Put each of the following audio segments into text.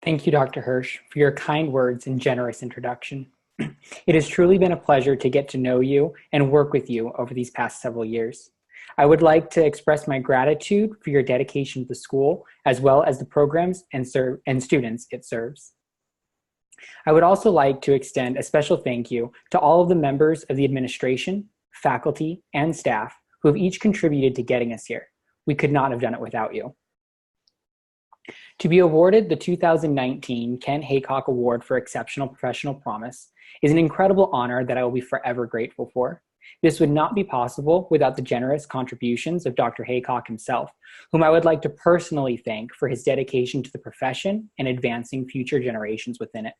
Thank you, Dr. Hirsch, for your kind words and generous introduction. It has truly been a pleasure to get to know you and work with you over these past several years. I would like to express my gratitude for your dedication to the school, as well as the programs and students it serves. I would also like to extend a special thank you to all of the members of the administration, faculty, and staff who have each contributed to getting us here. We could not have done it without you. To be awarded the 2019 Ken Haycock Award for Exceptional Professional Promise is an incredible honor that I will be forever grateful for. This would not be possible without the generous contributions of Dr. Haycock himself, whom I would like to personally thank for his dedication to the profession and advancing future generations within it.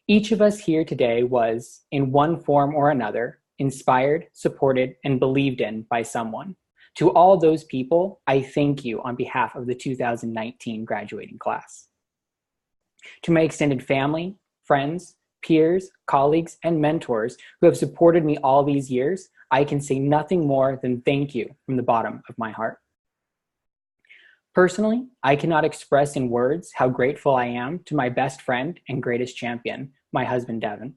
Each of us here today was, in one form or another, inspired, supported, and believed in by someone. To all those people, I thank you on behalf of the 2019 graduating class. To my extended family, friends, peers, colleagues, and mentors who have supported me all these years, I can say nothing more than thank you from the bottom of my heart. Personally, I cannot express in words how grateful I am to my best friend and greatest champion, my husband, Devin.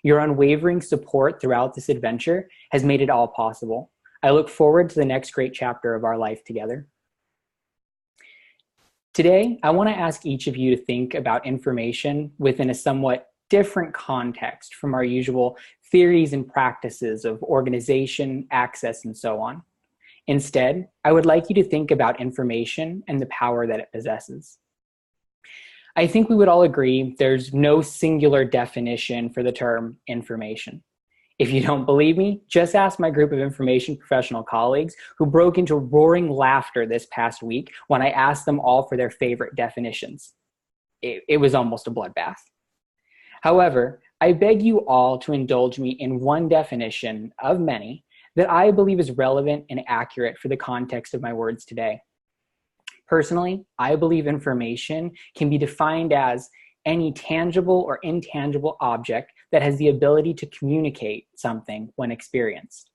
Your unwavering support throughout this adventure has made it all possible. I look forward to the next great chapter of our life together. Today, I want to ask each of you to think about information within a somewhat different context from our usual theories and practices of organization, access, and so on. Instead, I would like you to think about information and the power that it possesses. I think we would all agree there's no singular definition for the term information. If you don't believe me, just ask my group of information professional colleagues who broke into roaring laughter this past week when I asked them all for their favorite definitions. It was almost a bloodbath. However, I beg you all to indulge me in one definition of many that I believe is relevant and accurate for the context of my words today. Personally, I believe information can be defined as any tangible or intangible object that has the ability to communicate something when experienced.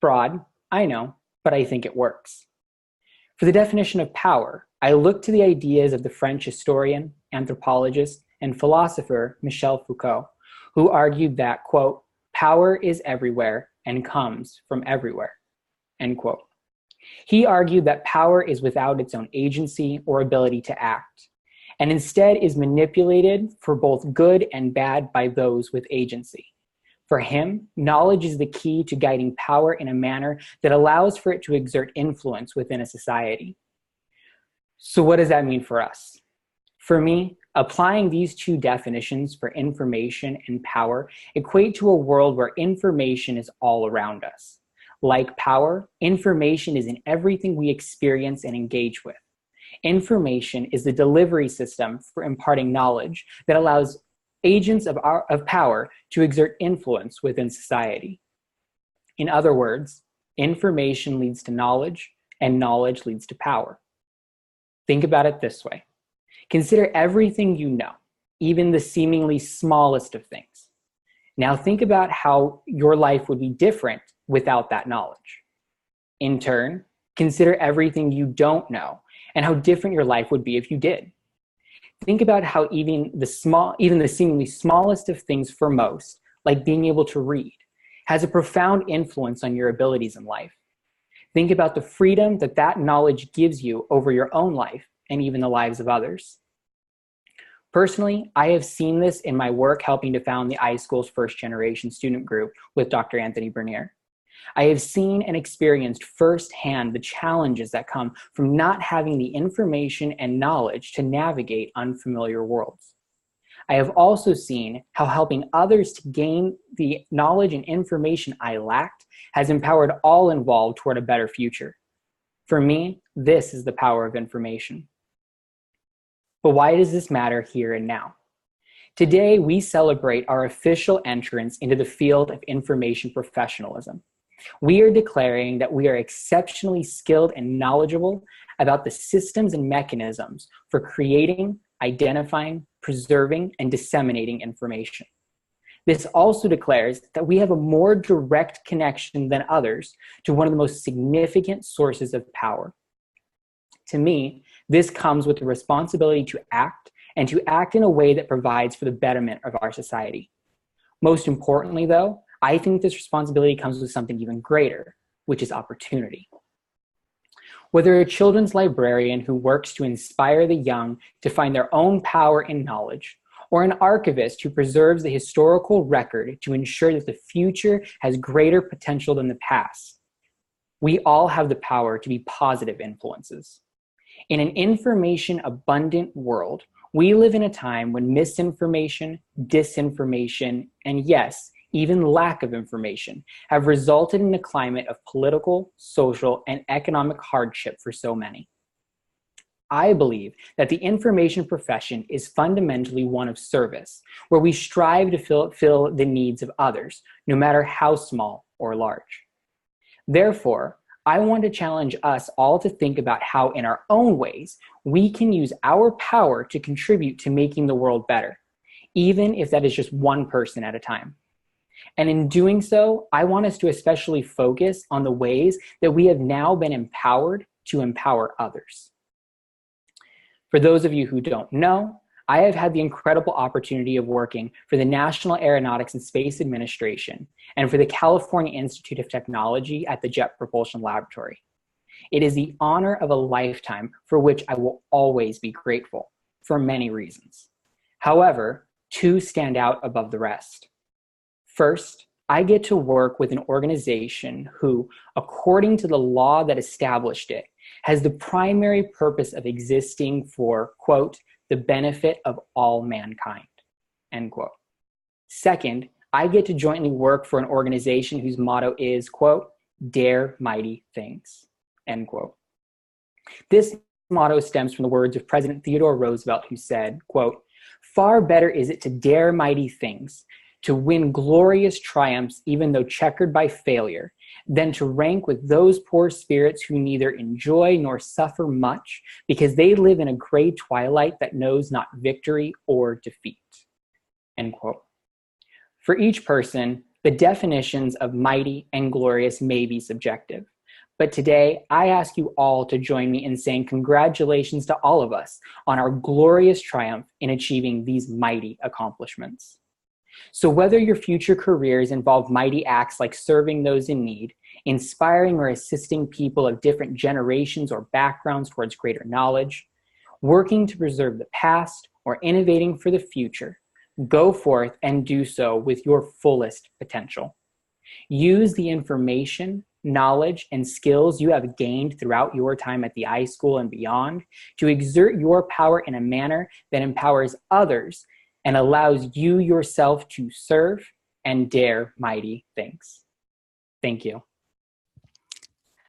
Broad, I know, but I think it works. For the definition of power, I look to the ideas of the French historian, anthropologist, and philosopher Michel Foucault, who argued that, quote, power is everywhere and comes from everywhere, end quote. He argued that power is without its own agency or ability to act, and instead is manipulated for both good and bad by those with agency. For him, knowledge is the key to guiding power in a manner that allows for it to exert influence within a society. So what does that mean for us? For me, applying these two definitions for information and power equate to a world where information is all around us. Like power, information is in everything we experience and engage with. Information is the delivery system for imparting knowledge that allows agents of power to exert influence within society. In other words, information leads to knowledge, and knowledge leads to power. Think about it this way. Consider everything you know, even the seemingly smallest of things. Now think about how your life would be different without that knowledge. In turn, consider everything you don't know and how different your life would be if you did. Think about how even the seemingly smallest of things for most, like being able to read, has a profound influence on your abilities in life. Think about the freedom that that knowledge gives you over your own life and even the lives of others. Personally, I have seen this in my work helping to found the iSchool's first generation student group with Dr. Anthony Bernier. I have seen and experienced firsthand the challenges that come from not having the information and knowledge to navigate unfamiliar worlds. I have also seen how helping others to gain the knowledge and information I lacked has empowered all involved toward a better future. For me, this is the power of information. But why does this matter here and now? Today, we celebrate our official entrance into the field of information professionalism. We are declaring that we are exceptionally skilled and knowledgeable about the systems and mechanisms for creating, identifying, preserving, and disseminating information. This also declares that we have a more direct connection than others to one of the most significant sources of power. To me, This comes with the responsibility to act, and to act in a way that provides for the betterment of our society. Most importantly, though, I think this responsibility comes with something even greater, which is opportunity. Whether a children's librarian who works to inspire the young to find their own power in knowledge, or an archivist who preserves the historical record to ensure that the future has greater potential than the past, we all have the power to be positive influences. In an information-abundant world, we live in a time when misinformation, disinformation, and yes, even lack of information have resulted in a climate of political, social, and economic hardship for so many. I believe that the information profession is fundamentally one of service, where we strive to fill the needs of others, no matter how small or large. Therefore, I want to challenge us all to think about how, in our own ways, we can use our power to contribute to making the world better, even if that is just one person at a time. And in doing so, I want us to especially focus on the ways that we have now been empowered to empower others. For those of you who don't know, I have had the incredible opportunity of working for the National Aeronautics and Space Administration and for the California Institute of Technology at the Jet Propulsion Laboratory. It is the honor of a lifetime for which I will always be grateful, for many reasons. However, two stand out above the rest. First, I get to work with an organization who, according to the law that established it, has the primary purpose of existing for, quote, the benefit of all mankind, end quote. Second, I get to jointly work for an organization whose motto is, quote, dare mighty things, end quote. This motto stems from the words of President Theodore Roosevelt, who said, quote, far better is it to dare mighty things, to win glorious triumphs even though checkered by failure, than to rank with those poor spirits who neither enjoy nor suffer much, because they live in a gray twilight that knows not victory or defeat, end quote. For each person, the definitions of mighty and glorious may be subjective, but today I ask you all to join me in saying congratulations to all of us on our glorious triumph in achieving these mighty accomplishments. So whether your future careers involve mighty acts like serving those in need, inspiring or assisting people of different generations or backgrounds towards greater knowledge, working to preserve the past, or innovating for the future, go forth and do so with your fullest potential. Use the information, knowledge, and skills you have gained throughout your time at the iSchool and beyond to exert your power in a manner that empowers others and allows you yourself to serve and dare mighty things. Thank you.